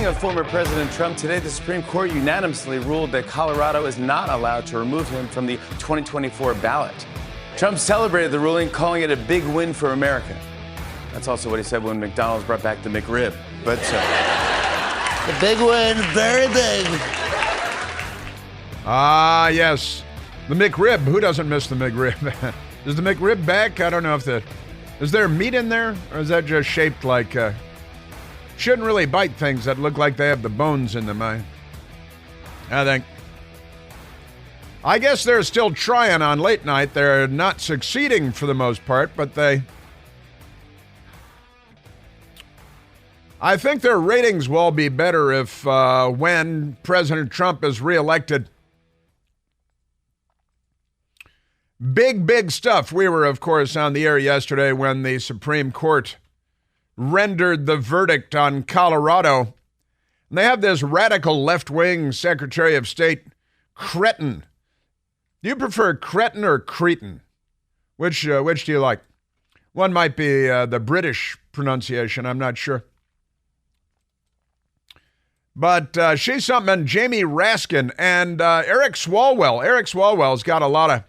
Speaking of former President Trump, today the Supreme Court unanimously ruled that Colorado is not allowed to remove him from the 2024 ballot. Trump celebrated the ruling, calling it a big win for America. That's also what he said when McDonald's brought back the McRib. But the big win, very big. Ah, yes. The McRib. Who doesn't miss the McRib? Is the McRib back? I don't know if is there meat in there? Or is that just shaped like, shouldn't really bite things that look like they have the bones in them, I guess they're still trying on late night. They're not succeeding for the most part, but I think their ratings will be better if when President Trump is reelected. Big stuff. We were, of course, on the air yesterday when the Supreme Court rendered the verdict on Colorado. And they have this radical left-wing Secretary of State cretin. Do you prefer cretin or cretin? Which do you like? One might be the British pronunciation. I'm not sure. But she's something. Jamie Raskin and Eric Swalwell. Eric Swalwell's got a lot of,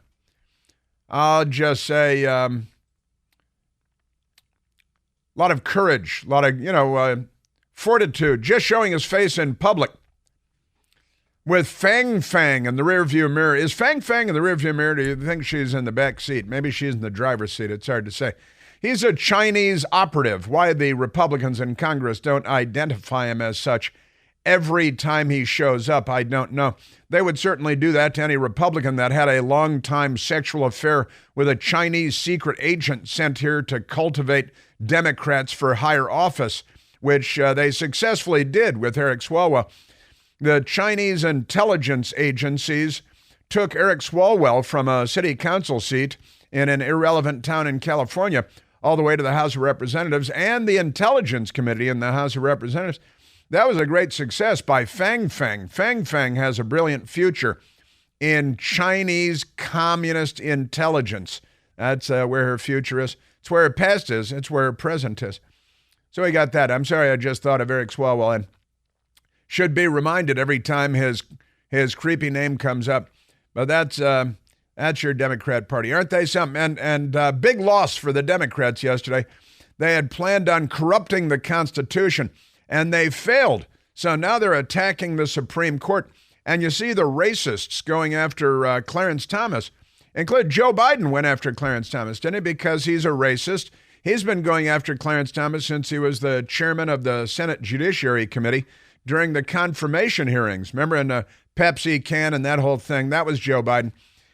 I'll just say, a lot of courage, a lot of, fortitude, just showing his face in public with Fang in the rearview mirror. Is Fang in the rearview mirror? Do you think she's in the back seat? Maybe she's in the driver's seat. It's hard to say. He's a Chinese operative. Why the Republicans in Congress don't identify him as such every time he shows up, I don't know. They would certainly do that to any Republican that had a long-time sexual affair with a Chinese secret agent sent here to cultivate Democrats for higher office, which they successfully did with Eric Swalwell. The Chinese intelligence agencies took Eric Swalwell from a city council seat in an irrelevant town in California all the way to the House of Representatives and the Intelligence Committee in the House of Representatives. That was a great success by Fang. Fang has a brilliant future in Chinese communist intelligence. That's where her future is. It's where her past is. It's where her present is. So we got that. I'm sorry, I just thought of Eric Swalwell and should be reminded every time his creepy name comes up. But that's your Democrat Party. Aren't they something? And big loss for the Democrats yesterday. They had planned on corrupting the Constitution, and they failed. So now they're attacking the Supreme Court. And you see the racists going after Clarence Thomas. Including Joe Biden went after Clarence Thomas, didn't he? Because he's a racist. He's been going after Clarence Thomas since he was the chairman of the Senate Judiciary Committee during the confirmation hearings. Remember in the Pepsi can and that whole thing? That was Joe Biden.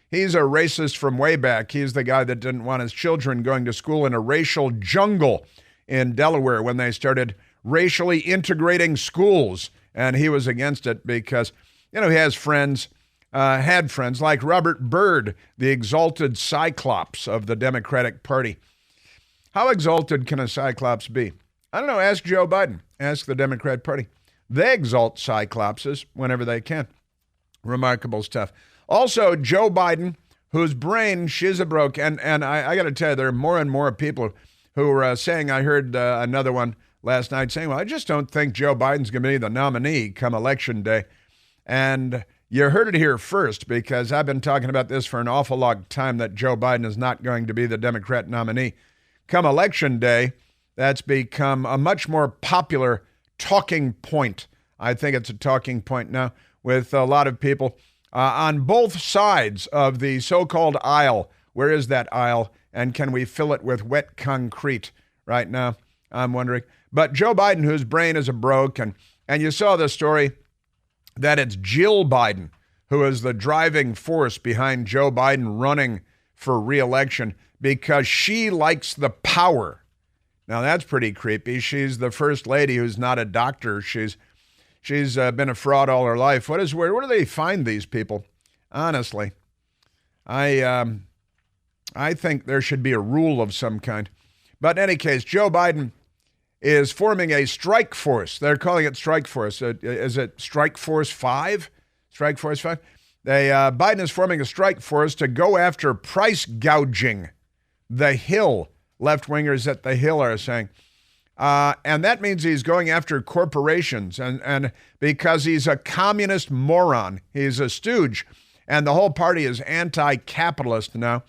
He's a racist from way back. He's the guy that didn't want his children going to school in a racial jungle in Delaware when they started racially integrating schools. And he was against it because, he has friends, had friends like Robert Byrd, the exalted cyclops of the Democratic Party. How exalted can a cyclops be? I don't know. Ask Joe Biden. Ask the Democrat Party. They exalt cyclopses whenever they can. Remarkable stuff. Also, Joe Biden, whose brain broke, and I got to tell you, there are more and more people who are saying, I heard another one last night saying, well, I just don't think Joe Biden's going to be the nominee come election day. And you heard it here first, because I've been talking about this for an awful long time, that Joe Biden is not going to be the Democrat nominee. Come election day, that's become a much more popular talking point. I think it's a talking point now with a lot of people on both sides of the so-called aisle. Where is that aisle? And can we fill it with wet concrete right now? I'm wondering. But Joe Biden, whose brain is broke, and you saw the story that it's Jill Biden who is the driving force behind Joe Biden running for re-election because she likes the power. Now, that's pretty creepy. She's the first lady who's not a doctor. She's been a fraud all her life. Where do they find these people? Honestly, I think there should be a rule of some kind. But in any case, Joe Biden is forming a strike force. They're calling it Strike Force. Is it Strike Force 5? Strike Force 5? Biden is forming a strike force to go after price gouging. The Hill, left-wingers at The Hill are saying. And that means he's going after corporations, and because he's a communist moron. He's a stooge, and the whole party is anti-capitalist now,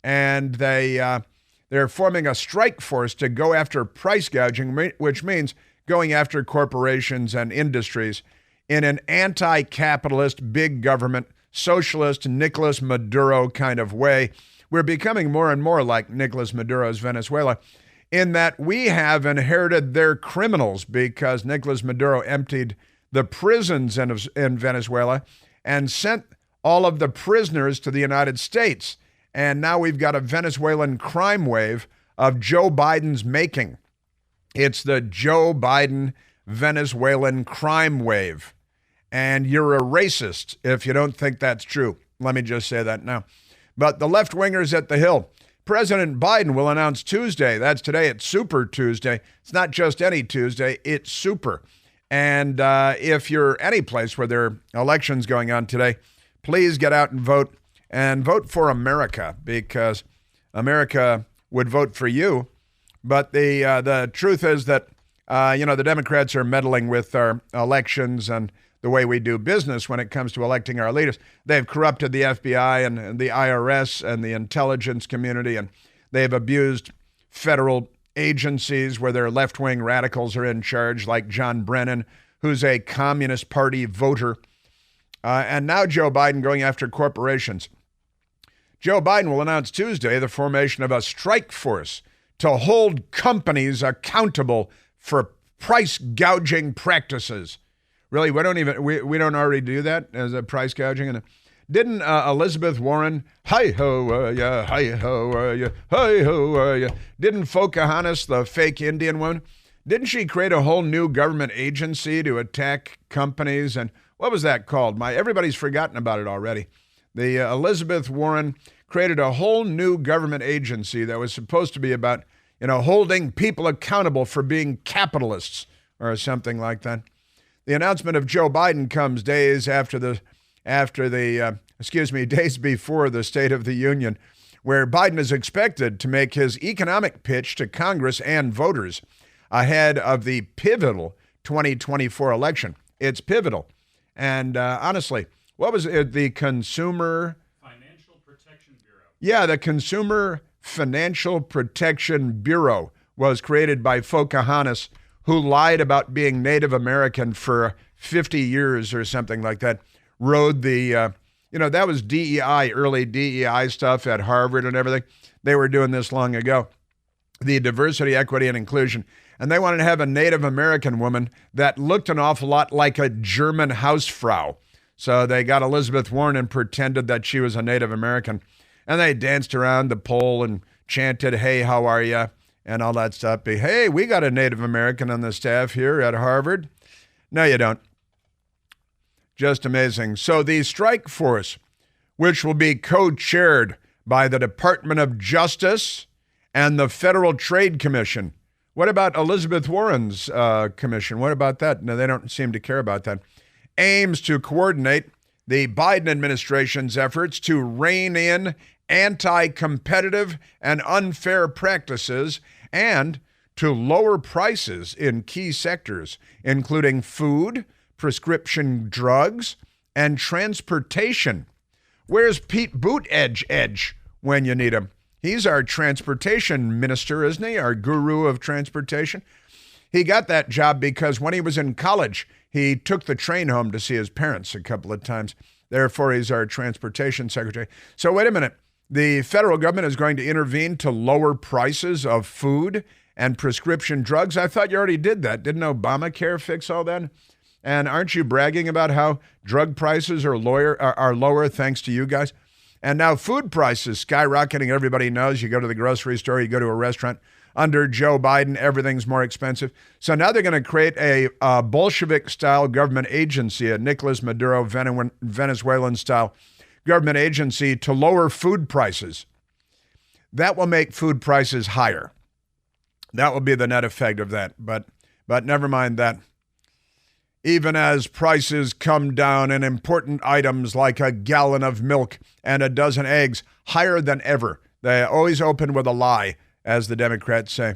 and they're forming a strike force to go after price gouging, which means going after corporations and industries in an anti-capitalist, big government, socialist Nicolas Maduro kind of way. We're becoming more and more like Nicolas Maduro's Venezuela, in that we have inherited their criminals, because Nicolas Maduro emptied the prisons in Venezuela and sent all of the prisoners to the United States. And now we've got a Venezuelan crime wave of Joe Biden's making. It's the Joe Biden Venezuelan crime wave. And you're a racist if you don't think that's true. Let me just say that now. But the left-wingers at the Hill, President Biden will announce Tuesday, that's today, it's Super Tuesday. It's not just any Tuesday, it's super. And if you're any place where there are elections going on today, please get out and vote for America, because America would vote for you. But the truth is that, the Democrats are meddling with our elections and the way we do business when it comes to electing our leaders. They've corrupted the FBI and the IRS and the intelligence community, and they've abused federal agencies where their left-wing radicals are in charge, like John Brennan, who's a Communist Party voter. And now Joe Biden going after corporations. Joe Biden will announce Tuesday the formation of a strike force to hold companies accountable for price gouging practices. Really, we don't already do that as a price gouging. And didn't Elizabeth Warren, hi-ho, yeah, hi-ho, yeah, hi-ho, yeah, didn't Pocahontas, the fake Indian woman, didn't she create a whole new government agency to attack companies? And what was that called? Everybody's forgotten about it already. The Elizabeth Warren created a whole new government agency that was supposed to be about, holding people accountable for being capitalists or something like that. The announcement of Joe Biden comes days days before the State of the Union, where Biden is expected to make his economic pitch to Congress and voters ahead of the pivotal 2024 election. It's pivotal. And honestly, what was it? The Consumer Financial Protection Bureau. Yeah, the Consumer Financial Protection Bureau was created by Pocahontas, who lied about being Native American for 50 years or something like that, rode the, that was DEI, early DEI stuff at Harvard and everything. They were doing this long ago, the diversity, equity, and inclusion. And they wanted to have a Native American woman that looked an awful lot like a German Hausfrau. So they got Elizabeth Warren and pretended that she was a Native American. And they danced around the pole and chanted, "Hey, how are ya?" and all that stuff. Hey, we got a Native American on the staff here at Harvard. No, you don't. Just amazing. So the strike force, which will be co-chaired by the Department of Justice and the Federal Trade Commission. What about Elizabeth Warren's commission? What about that? No, they don't seem to care about that. Aims to coordinate the Biden administration's efforts to rein in anti-competitive and unfair practices and to lower prices in key sectors, including food, prescription drugs, and transportation. Where's Pete Buttigieg when you need him? He's our transportation minister, isn't he? Our guru of transportation. He got that job because when he was in college, he took the train home to see his parents a couple of times. Therefore, he's our transportation secretary. So wait a minute. The federal government is going to intervene to lower prices of food and prescription drugs. I thought you already did that. Didn't Obamacare fix all that? And aren't you bragging about how drug prices are lower thanks to you guys? And now food prices skyrocketing. Everybody knows you go to the grocery store, you go to a restaurant. Under Joe Biden, everything's more expensive. So now they're going to create a Bolshevik-style government agency, a Nicolas Maduro Venezuelan-style government agency to lower food prices. That will make food prices higher. That will be the net effect of that. But never mind that. Even as prices come down in important items like a gallon of milk and a dozen eggs, higher than ever. They always open with a lie, as the Democrats say.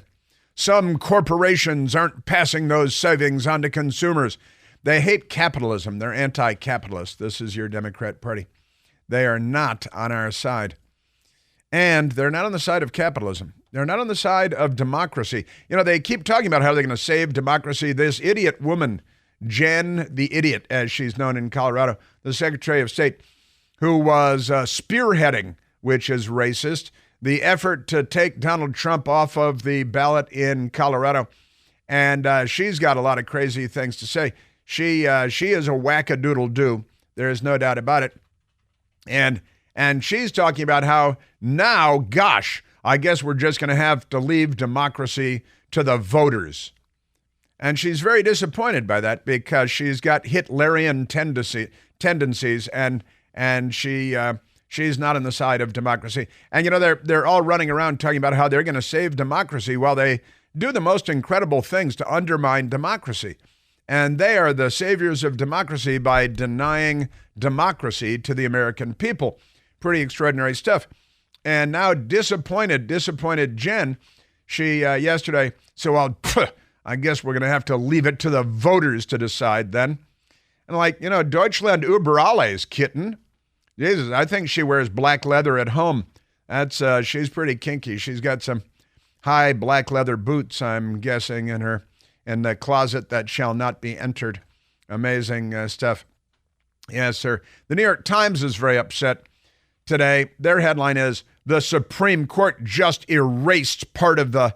some corporations aren't passing those savings on to consumers. They hate capitalism. They're anti-capitalist. This is your Democrat Party. They are not on our side. And they're not on the side of capitalism. They're not on the side of democracy. You know, they keep talking about how they're going to save democracy. This idiot woman, Jen the idiot, as she's known in Colorado, the Secretary of State, who was spearheading, which is racist, the effort to take Donald Trump off of the ballot in Colorado. And she's got a lot of crazy things to say. She is a wackadoodle-doo. There is no doubt about it. And she's talking about how now, gosh, I guess we're just going to have to leave democracy to the voters. And she's very disappointed by that because she's got Hitlerian tendencies and she's not on the side of democracy. And, you know, they're all running around talking about how they're going to save democracy while they do the most incredible things to undermine democracy. And they are the saviors of democracy by denying democracy to the American people. Pretty extraordinary stuff. And now disappointed Jen, she yesterday, I guess we're going to have to leave it to the voters to decide then. And like, you know, Deutschland über alles, kitten. Jesus, I think she wears black leather at home. She's pretty kinky. She's got some high black leather boots, I'm guessing, in the closet that shall not be entered. Amazing stuff. Yes, sir. The New York Times is very upset today. Their headline is, "The Supreme Court just erased part of the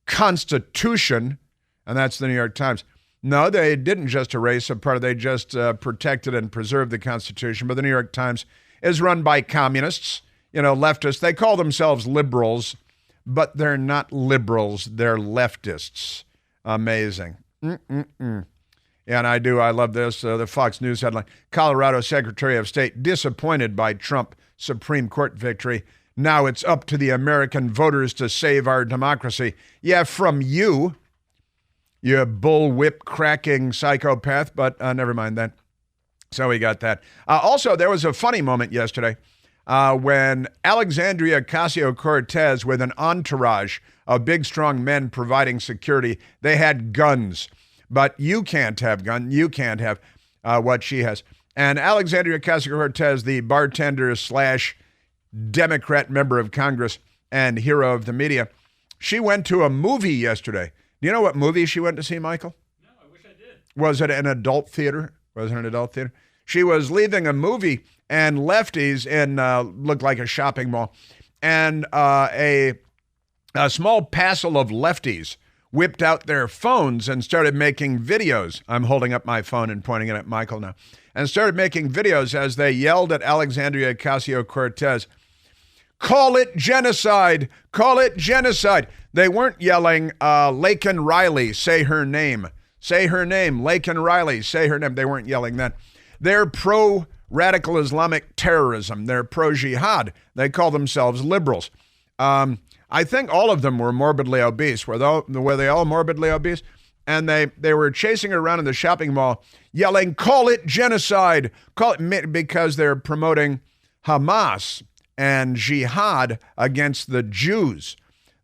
Constitution." And that's the New York Times. No, they didn't just erase a part of it. They just protected and preserved the Constitution. But the New York Times is run by communists, you know, leftists. They call themselves liberals, but they're not liberals. They're leftists. Amazing. Yeah, and I love this. The Fox News headline, Colorado Secretary of State disappointed by Trump Supreme Court victory. Now it's up to the American voters to save our democracy. Yeah, from you bullwhip cracking psychopath, but never mind that. So we got that. Also, there was a funny moment yesterday when Alexandria Ocasio-Cortez, with an entourage of big, strong men providing security, they had guns. But you can't have guns. You can't have what she has. And Alexandria Ocasio-Cortez, the bartender / Democrat member of Congress and hero of the media, she went to a movie yesterday. Do you know what movie she went to see, Michael? No, I wish I did. Was it an adult theater? Was it an adult theater? She was leaving a movie, and lefties in looked like a shopping mall, and a small passel of lefties whipped out their phones and started making videos. I'm holding up my phone and pointing it at Michael now. And started making videos as they yelled at Alexandria Ocasio-Cortez, "Call it genocide! Call it genocide!" They weren't yelling, Laken Riley, say her name. Say her name. Laken Riley, say her name. They weren't yelling that. They're pro-radical Islamic terrorism. They're pro-jihad. They call themselves liberals. I think all of them were morbidly obese. Were they all morbidly obese? And they were chasing her around in the shopping mall, yelling, "Call it genocide!" Call it, because they're promoting Hamas and jihad against the Jews.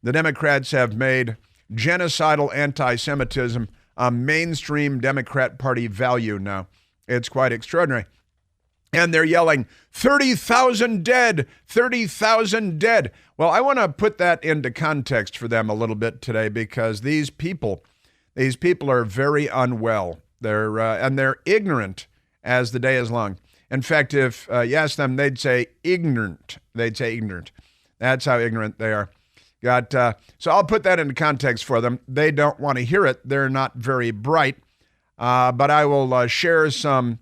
The Democrats have made genocidal anti-Semitism a mainstream Democrat Party value now. It's quite extraordinary. And they're yelling, 30,000 dead, 30,000 dead. Well, I want to put that into context for them a little bit today, because these people are very unwell. They're ignorant as the day is long. In fact, if you ask them, they'd say ignorant. They'd say ignorant. That's how ignorant they are. So I'll put that into context for them. They don't want to hear it. They're not very bright. But I will share some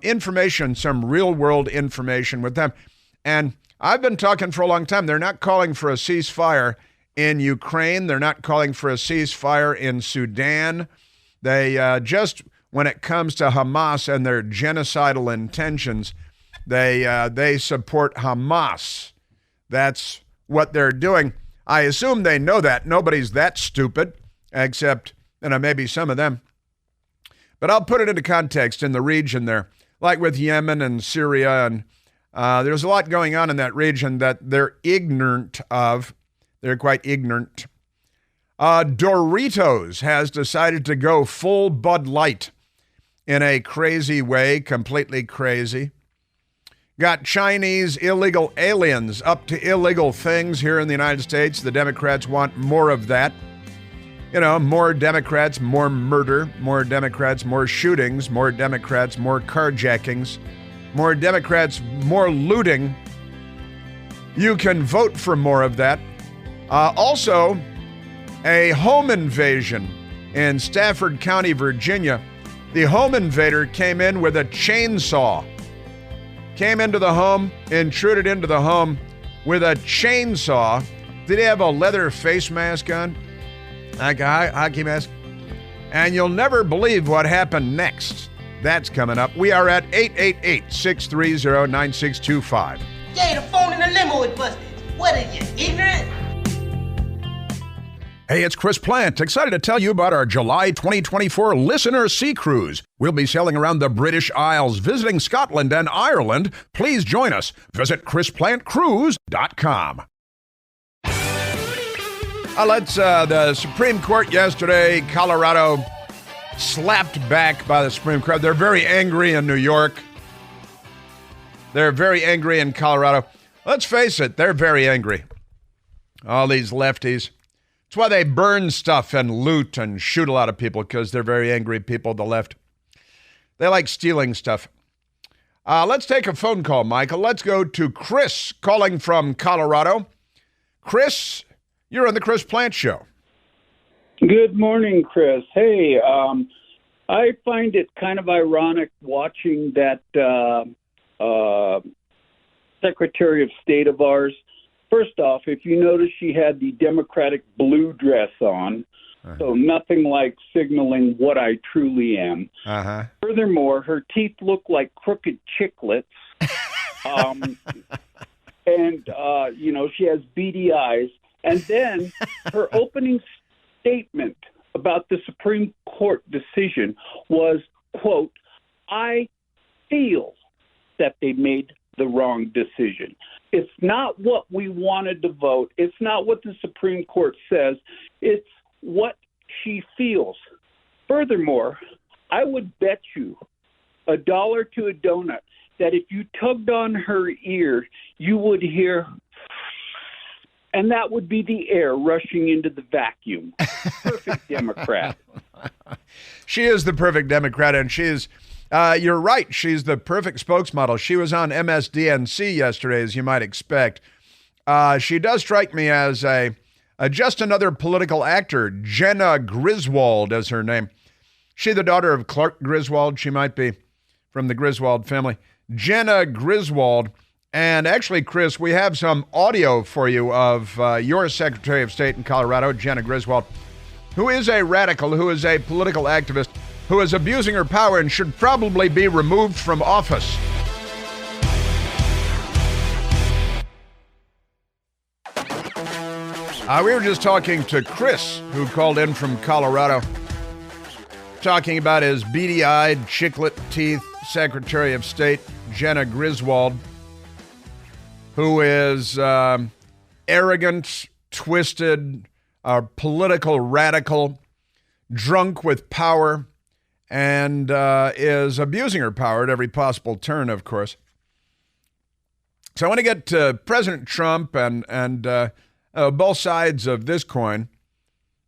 information, some real-world information with them. And I've been talking for a long time. They're not calling for a ceasefire in Ukraine. They're not calling for a ceasefire in Sudan. They just, when it comes to Hamas and their genocidal intentions, they support Hamas. That's what they're doing. I assume they know that. Nobody's that stupid, except, maybe some of them. But I'll put it into context in the region there, like with Yemen and Syria. And there's a lot going on in that region that they're ignorant of. They're quite ignorant. Doritos has decided to go full Bud Light in a crazy way, completely crazy. Got Chinese illegal aliens up to illegal things here in the United States. The Democrats want more of that. You know, more Democrats, more murder. More Democrats, more shootings. More Democrats, more carjackings. More Democrats, more looting. You can vote for more of that. Also, a home invasion in Stafford County, Virginia. The home invader came in with a chainsaw. Came into the home, intruded into the home with a chainsaw. Did he have a leather face mask on? Like a hockey mask? And you'll never believe what happened next. That's coming up. We are at 888-630-9625. Yeah, the phone in the limo is busted. What are you, ignorant? Hey, it's Chris Plant. Excited to tell you about our July 2024 Listener Sea Cruise. We'll be sailing around the British Isles, visiting Scotland and Ireland. Please join us. Visit ChrisPlantCruise.com. The Supreme Court yesterday, Colorado slapped back by the Supreme Court. They're very angry in New York. They're very angry in Colorado. Let's face it, they're very angry. All these lefties. That's why they burn stuff and loot and shoot a lot of people, because they're very angry people, the left. They like stealing stuff. Let's take a phone call, Michael. Let's go to Chris calling from Colorado. Chris, you're on the Chris Plant Show. Good morning, Chris. Hey, I find it kind of ironic watching that Secretary of State of ours. First off, if you notice, she had the Democratic blue dress on, so nothing like signaling what I truly am. Furthermore, her teeth look like crooked chiclets, and she has beady eyes. And then her opening statement about the Supreme Court decision was, quote, "I feel that they made the wrong decision." It's not what we wanted to vote. It's not what the Supreme Court says. It's what she feels. Furthermore, I would bet you $1 to a donut that if you tugged on her ear, you would hear, and that would be the air rushing into the vacuum. Perfect Democrat. She is the perfect Democrat, and she is... you're right. She's the perfect spokesmodel. She was on MSDNC yesterday, as you might expect. She does strike me as just another political actor. Jena Griswold is her name. She the daughter of Clark Griswold. She might be from the Griswold family. Jena Griswold. And actually, Chris, we have some audio for you of your Secretary of State in Colorado, Jena Griswold, who is a radical, who is a political activist, who is abusing her power and should probably be removed from office. We were just talking to Chris, who called in from Colorado, talking about his beady-eyed, chiclet teeth Secretary of State, Jena Griswold, who is arrogant, twisted, political radical, drunk with power, and is abusing her power at every possible turn, of course. So I want to get to President Trump and both sides of this coin,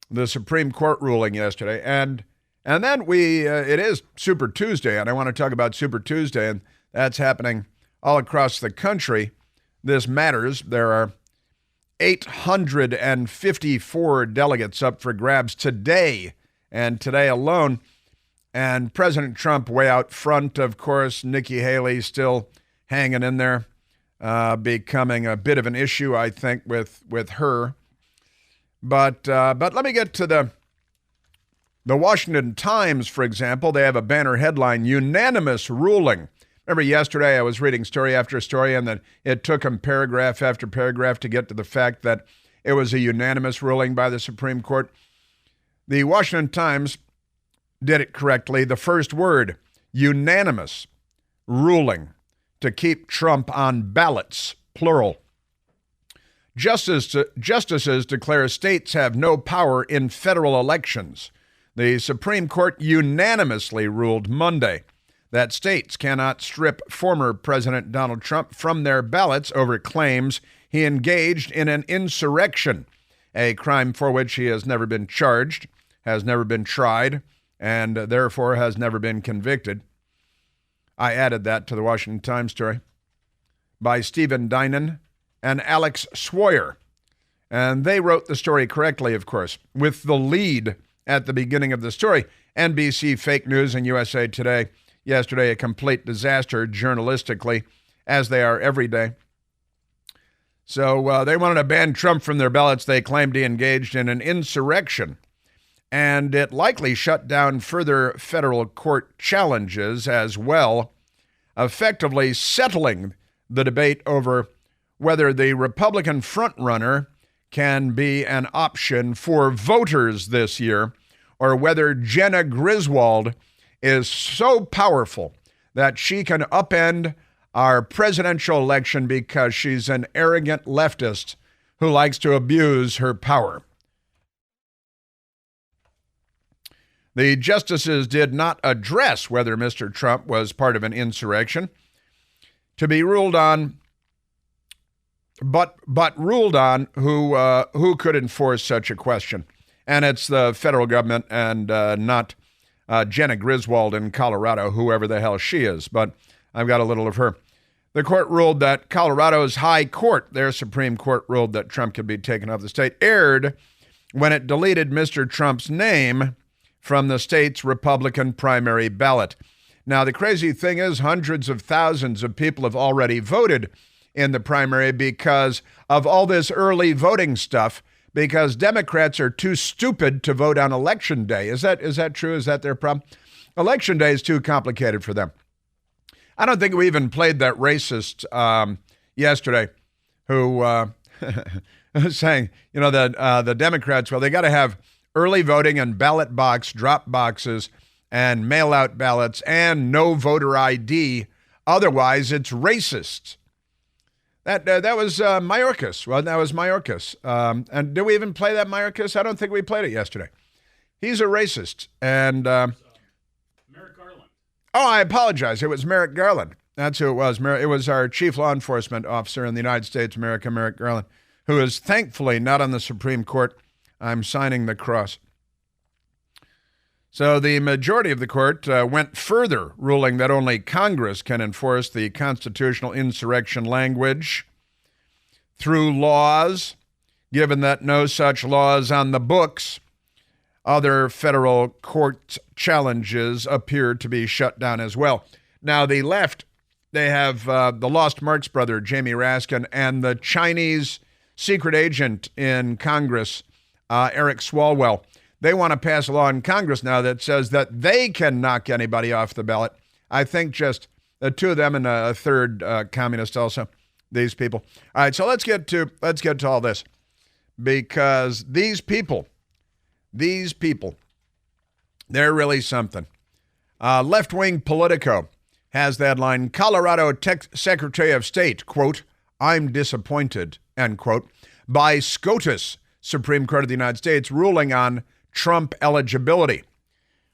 the Supreme Court ruling yesterday, and then it is Super Tuesday, and I want to talk about Super Tuesday, and that's happening all across the country. This matters. There are 854 delegates up for grabs today, and today alone. And President Trump way out front, of course. Nikki Haley still hanging in there, becoming a bit of an issue, I think, with her. But let me get to the Washington Times, for example. They have a banner headline, "Unanimous Ruling." Remember yesterday I was reading story after story, and that it took them paragraph after paragraph to get to the fact that it was a unanimous ruling by the Supreme Court. The Washington Times did it correctly. The first word, unanimous ruling to keep Trump on ballots, plural. Justices declare states have no power in federal elections. The Supreme Court unanimously ruled Monday that states cannot strip former President Donald Trump from their ballots over claims he engaged in an insurrection, a crime for which he has never been charged, has never been tried, and therefore has never been convicted. I added that to the Washington Times story by Stephen Dinan and Alex Swoyer. And they wrote the story correctly, of course, with the lead at the beginning of the story. NBC Fake News and USA Today yesterday, a complete disaster journalistically, as they are every day. So they wanted to ban Trump from their ballots. They claimed he engaged in an insurrection. And it likely shut down further federal court challenges as well, effectively settling the debate over whether the Republican frontrunner can be an option for voters this year, or whether Jena Griswold is so powerful that she can upend our presidential election because she's an arrogant leftist who likes to abuse her power. The justices did not address whether Mr. Trump was part of an insurrection to be ruled on, but ruled on who could enforce such a question. And it's the federal government and not Jena Griswold in Colorado, whoever the hell she is. But I've got a little of her. The court ruled that Colorado's high court, their Supreme Court, ruled that Trump could be taken off the state, erred when it deleted Mr. Trump's name from the state's Republican primary ballot. Now, the crazy thing is hundreds of thousands of people have already voted in the primary because of all this early voting stuff, because Democrats are too stupid to vote on Election Day. Is that true? Is that their problem? Election Day is too complicated for them. I don't think we even played that racist yesterday who was saying, the Democrats, well, they got to have early voting and ballot box drop boxes and mail-out ballots and no voter ID. Otherwise, it's racist. That was Mayorkas. Well, that was Mayorkas. And did we even play that Mayorkas? I don't think we played it yesterday. He's a racist. And Merrick Garland. Oh, I apologize. It was Merrick Garland. That's who it was. It was our chief law enforcement officer in the United States, America, Merrick Garland, who is thankfully not on the Supreme Court. I'm signing the cross. So the majority of the court went further, ruling that only Congress can enforce the constitutional insurrection language through laws, given that no such laws on the books. Other federal court challenges appear to be shut down as well. Now, the left, they have the Lost Marks brother, Jamie Raskin, and the Chinese secret agent in Congress, Eric Swalwell. They want to pass a law in Congress now that says that they can knock anybody off the ballot. I think just the two of them and a third communist also, these people. All right, so let's get to all this, because these people, they're really something. Left-wing Politico has that line, Colorado Secretary of State, quote, I'm disappointed, end quote, by SCOTUS, Supreme Court of the United States, ruling on Trump eligibility.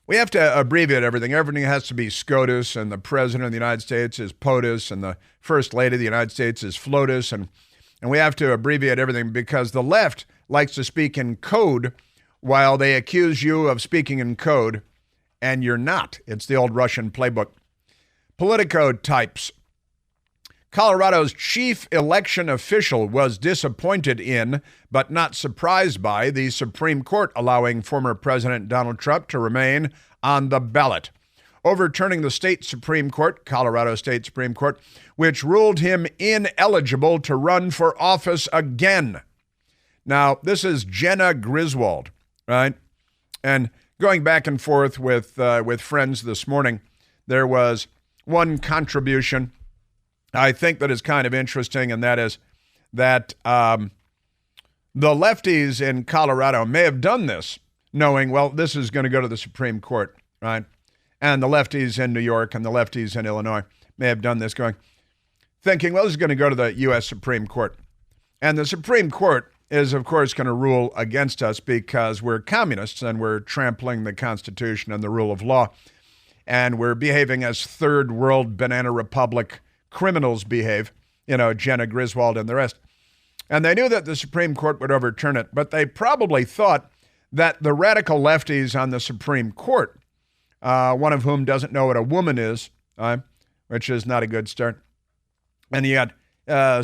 We have to abbreviate everything. Everything has to be SCOTUS, and the President of the United States is POTUS, and the First Lady of the United States is FLOTUS, and we have to abbreviate everything because the left likes to speak in code while they accuse you of speaking in code, and you're not. It's the old Russian playbook. Politico types, Colorado's chief election official was disappointed in, but not surprised by, the Supreme Court allowing former President Donald Trump to remain on the ballot, overturning the state Supreme Court, Colorado State Supreme Court, which ruled him ineligible to run for office again. Now, this is Jena Griswold, right? And going back and forth with friends this morning, there was one contribution I think that is kind of interesting, and that is that the lefties in Colorado may have done this knowing, well, this is going to go to the Supreme Court, right? And the lefties in New York and the lefties in Illinois may have done this thinking, well, this is going to go to the U.S. Supreme Court. And the Supreme Court is, of course, going to rule against us because we're communists and we're trampling the Constitution and the rule of law. And we're behaving as third world banana republic criminals behave, Jena, Griswold, and the rest. And they knew that the Supreme Court would overturn it, but they probably thought that the radical lefties on the Supreme Court, one of whom doesn't know what a woman is, which is not a good start. And you got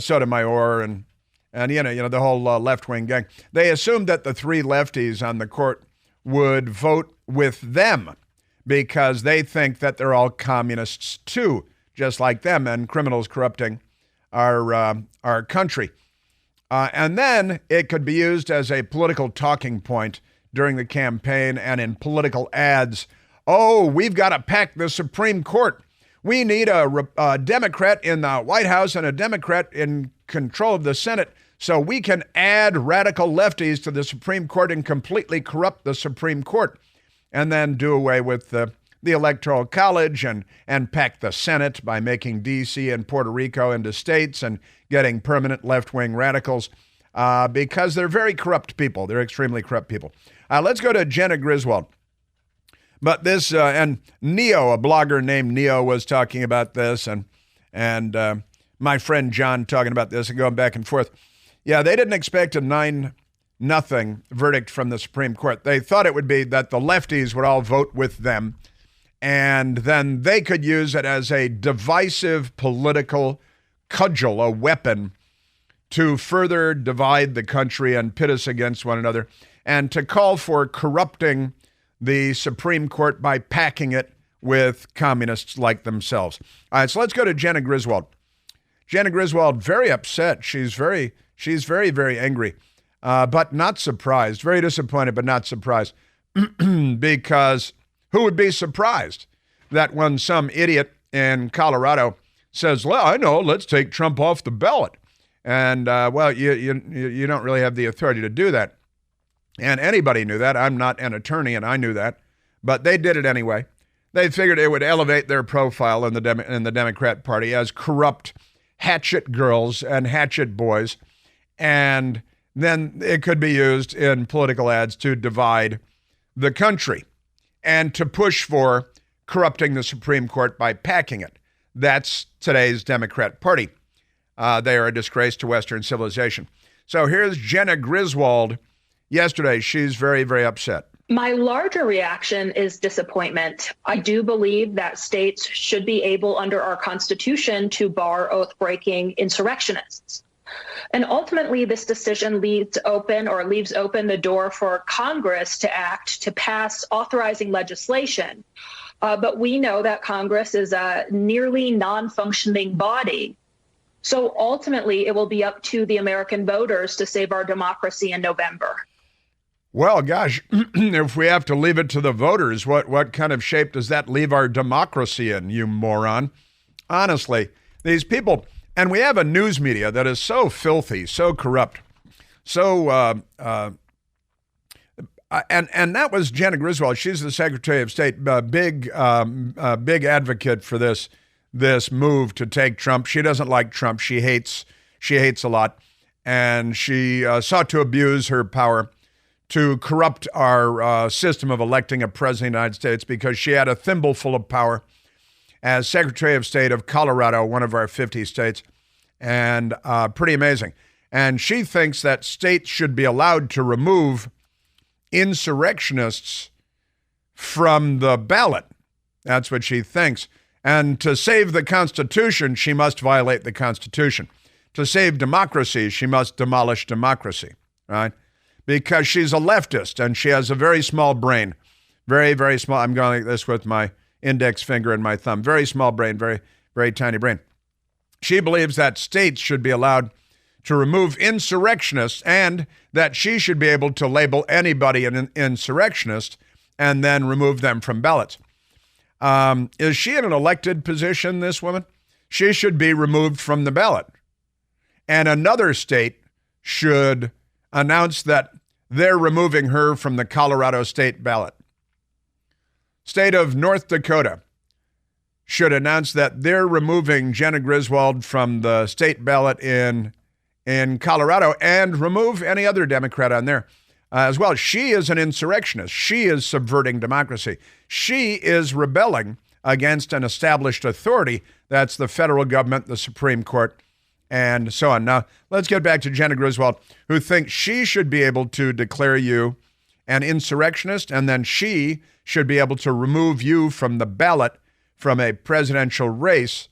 Sotomayor and the whole left-wing gang. They assumed that the three lefties on the court would vote with them because they think that they're all communists too, just like them, and criminals corrupting our country. And then it could be used as a political talking point during the campaign and in political ads. Oh, we've got to pack the Supreme Court. We need a Democrat in the White House and a Democrat in control of the Senate so we can add radical lefties to the Supreme Court and completely corrupt the Supreme Court, and then do away with the Electoral College and pack the Senate by making D.C. and Puerto Rico into states and getting permanent left-wing radicals because they're very corrupt people. They're extremely corrupt people. Let's go to Jena Griswold. But this, and Neo, a blogger named Neo, was talking about this, and my friend John talking about this and going back and forth. Yeah, they didn't expect a 9-0 verdict from the Supreme Court. They thought it would be that the lefties would all vote with them, and then they could use it as a divisive political cudgel, a weapon to further divide the country and pit us against one another, and to call for corrupting the Supreme Court by packing it with communists like themselves. All right, so let's go to Jena Griswold. Jena Griswold, very upset. She's very, very angry, but not surprised. Very disappointed, but not surprised. Because who would be surprised that when some idiot in Colorado says, well, I know, let's take Trump off the ballot. And, you don't really have the authority to do that. And anybody knew that. I'm not an attorney, and I knew that. But they did it anyway. They figured it would elevate their profile in the Democrat Party as corrupt hatchet girls and hatchet boys. And then it could be used in political ads to divide the country and to push for corrupting the Supreme Court by packing it. That's today's Democrat Party. They are a disgrace to Western civilization. So here's Jena Griswold. Yesterday, she's very, very upset. My larger reaction is disappointment. I do believe that states should be able, under our Constitution, to bar oath-breaking insurrectionists. And ultimately, this decision leaves open the door for Congress to act to pass authorizing legislation. But we know that Congress is a nearly non-functioning body. So ultimately, it will be up to the American voters to save our democracy in November. Well, gosh, if we have to leave it to the voters, what kind of shape does that leave our democracy in, you moron? Honestly, these people, and we have a news media that is so filthy, so corrupt, so, and that was Jena Griswold. She's the Secretary of State, big advocate for this move to take Trump. She doesn't like Trump. She hates a lot, and she sought to abuse her power to corrupt our system of electing a president of the United States because she had a thimbleful of power as Secretary of State of Colorado, one of our 50 states, and pretty amazing. And she thinks that states should be allowed to remove insurrectionists from the ballot. That's what she thinks. And to save the Constitution, she must violate the Constitution. To save democracy, she must demolish democracy, right? Because she's a leftist and she has a very small brain. Very, very small. I'm going like this with my index finger and my thumb. Very small brain, very, very tiny brain. She believes that states should be allowed to remove insurrectionists and that she should be able to label anybody an insurrectionist and then remove them from ballots. Is she in an elected position, this woman? She should be removed from the ballot. And another state should announce that they're removing her from the Colorado state ballot. State of North Dakota should announce that they're removing Jena Griswold from the state ballot in in Colorado and remove any other Democrat on there as well. She is an insurrectionist. She is subverting democracy. She is rebelling against an established authority. That's the federal government, the Supreme Court, and so on. Now, let's get back to Jena Griswold, who thinks she should be able to declare you an insurrectionist, and then she should be able to remove you from the ballot from a presidential race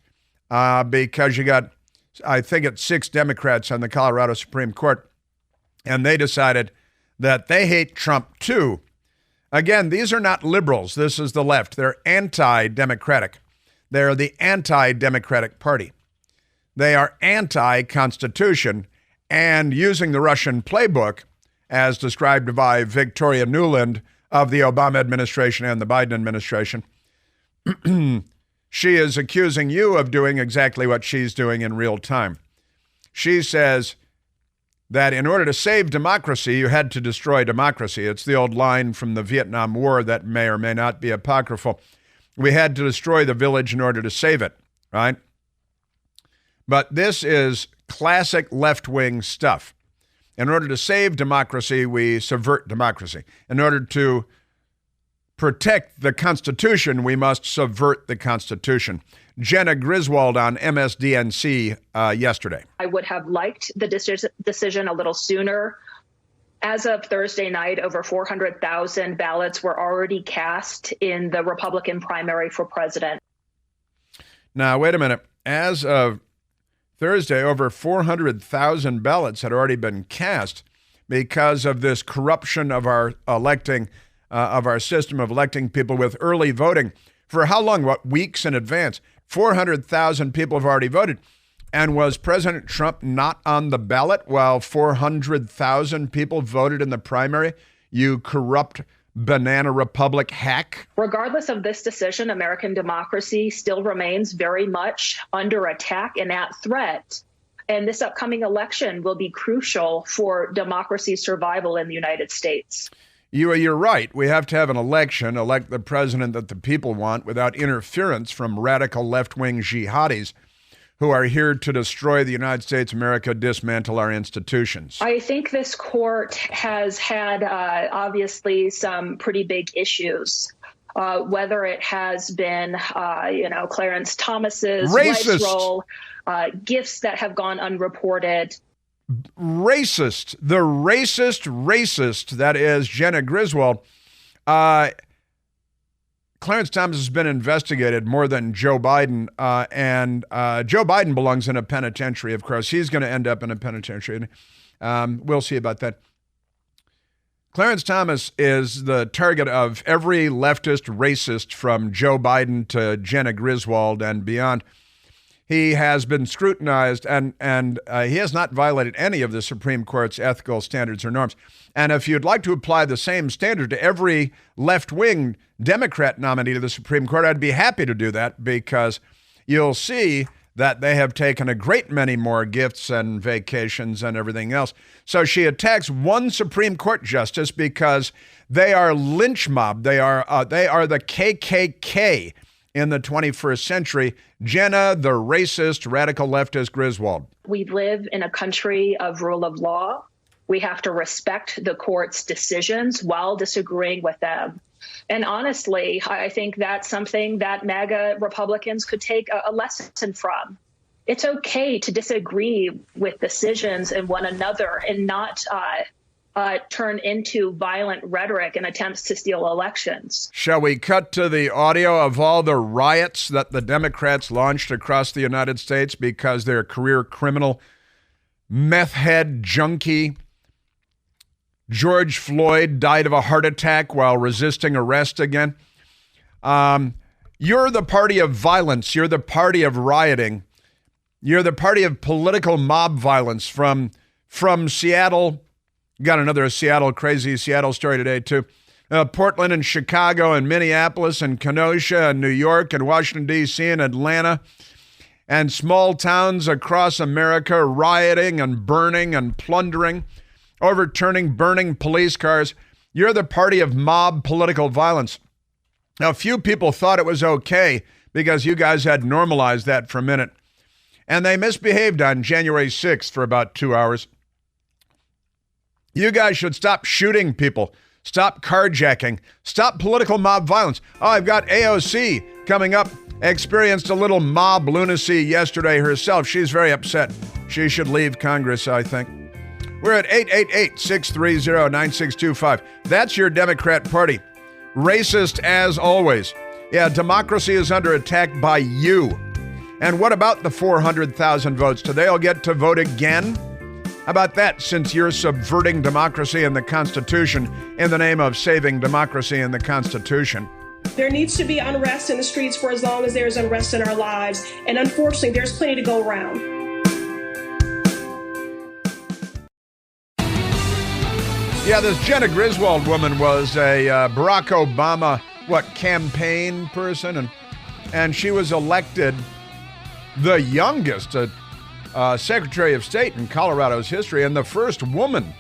because you got, I think it's 6 Democrats on the Colorado Supreme Court, and they decided that they hate Trump too. Again, these are not liberals. This is the left. They're anti-democratic. They're the anti-democratic party. They are anti-Constitution and using the Russian playbook as described by Victoria Nuland of the Obama administration and the Biden administration. She is accusing you of doing exactly what she's doing in real time. She says that in order to save democracy, you had to destroy democracy. It's the old line from the Vietnam War that may or may not be apocryphal. We had to destroy the village in order to save it, right? But this is classic left-wing stuff. In order to save democracy, we subvert democracy. In order to protect the Constitution, we must subvert the Constitution. Jena Griswold on MSDNC yesterday. I would have liked the decision a little sooner. As of Thursday night, over 400,000 ballots were already cast in the Republican primary for president. Now, wait a minute. As of Thursday, over 400,000 ballots had already been cast because of this corruption of our of our system of electing people with early voting. For how long? What, weeks in advance? 400,000 people have already voted. And was President Trump not on the ballot while 400,000 people voted in the primary? You corrupt banana republic hack. Regardless of this decision, American democracy still remains very much under attack and at threat. And this upcoming election will be crucial for democracy's survival in the United States. You're right. We have to have an election, elect the president that the people want without interference from radical left-wing jihadis who are here to destroy the United States of America, dismantle our institutions. I think this court has had obviously some pretty big issues, whether it has been, Clarence Thomas's wife's role, gifts that have gone unreported. Racist, the racist that is Jena Griswold. Clarence Thomas has been investigated more than Joe Biden, and Joe Biden belongs in a penitentiary, of course. He's going to end up in a penitentiary. We'll see about that. Clarence Thomas is the target of every leftist racist from Joe Biden to Jena Griswold and beyond. He has been scrutinized, and he has not violated any of the Supreme Court's ethical standards or norms. And if you'd like to apply the same standard to every left-wing Democrat nominee to the Supreme Court, I'd be happy to do that, because you'll see that they have taken a great many more gifts and vacations and everything else. So she attacks one Supreme Court justice because they are lynch mob. They are the KKK in the 21st century. Jena, the racist, radical leftist Griswold. We live in a country of rule of law. We have to respect the court's decisions while disagreeing with them. And honestly, I think that's something that MAGA Republicans could take a lesson from. It's okay to disagree with decisions and one another and not turn into violent rhetoric and attempts to steal elections. Shall we cut to the audio of all the riots that the Democrats launched across the United States because their career criminal, meth head junkie George Floyd died of a heart attack while resisting arrest again? You're the party of violence. You're the party of rioting. You're the party of political mob violence from Seattle. Got another crazy Seattle story today, too. Portland and Chicago and Minneapolis and Kenosha and New York and Washington, D.C. and Atlanta and small towns across America rioting and burning and plundering, overturning, burning police cars. You're the party of mob political violence. Now, few people thought it was okay because you guys had normalized that for a minute. And they misbehaved on January 6th for about 2 hours. You guys should stop shooting people. Stop carjacking. Stop political mob violence. Oh, I've got AOC coming up. Experienced a little mob lunacy yesterday herself. She's very upset. She should leave Congress, I think. We're at 888-630-9625. That's your Democrat Party. Racist as always. Yeah, democracy is under attack by you. And what about the 400,000 votes? Do they all get to vote again? How about that, since you're subverting democracy and the Constitution in the name of saving democracy and the Constitution? There needs to be unrest in the streets for as long as there's unrest in our lives. And unfortunately, there's plenty to go around. Yeah, this Jena Griswold woman was a Barack Obama, campaign person? And she was elected the youngest Secretary of State in Colorado's history and the first woman.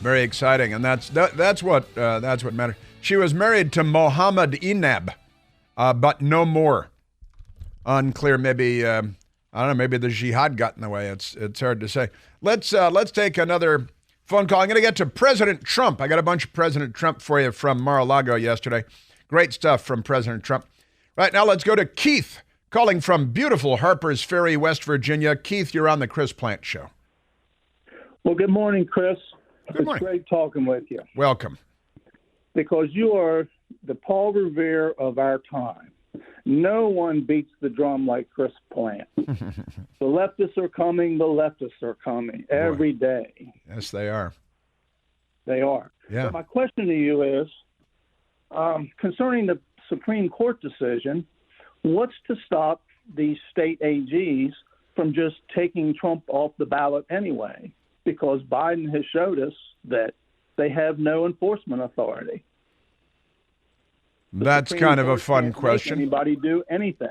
Very exciting, and that's what matters. She was married to Mohammed Inab, but no more. Unclear. Maybe I don't know. Maybe the jihad got in the way. It's hard to say. Let's take another phone call. I'm going to get to President Trump. I got a bunch of President Trump for you from Mar-a-Lago yesterday. Great stuff from President Trump. Right now, let's go to Keith, calling from beautiful Harper's Ferry, West Virginia. Keith, you're on the Chris Plant Show. Well, good morning, Chris. Good morning. It's great talking with you. Welcome. Because you are the Paul Revere of our time. No one beats the drum like Chris Plant. The leftists are coming. The leftists are coming every day. Yes, they are. They are. Yeah. But my question to you is, concerning the Supreme Court decision, what's to stop these state AGs from just taking Trump off the ballot anyway? Because Biden has showed us that they have no enforcement authority. That's kind of a fun question. Anybody do anything?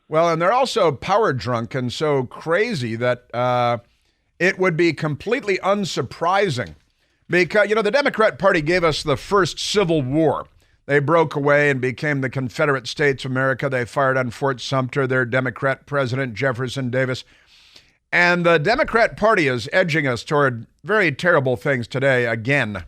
Well, and they're also power drunk and so crazy that it would be completely unsurprising because, the Democrat Party gave us the first Civil War. They broke away and became the Confederate States of America. They fired on Fort Sumter, their Democrat president, Jefferson Davis. And the Democrat Party is edging us toward very terrible things today again.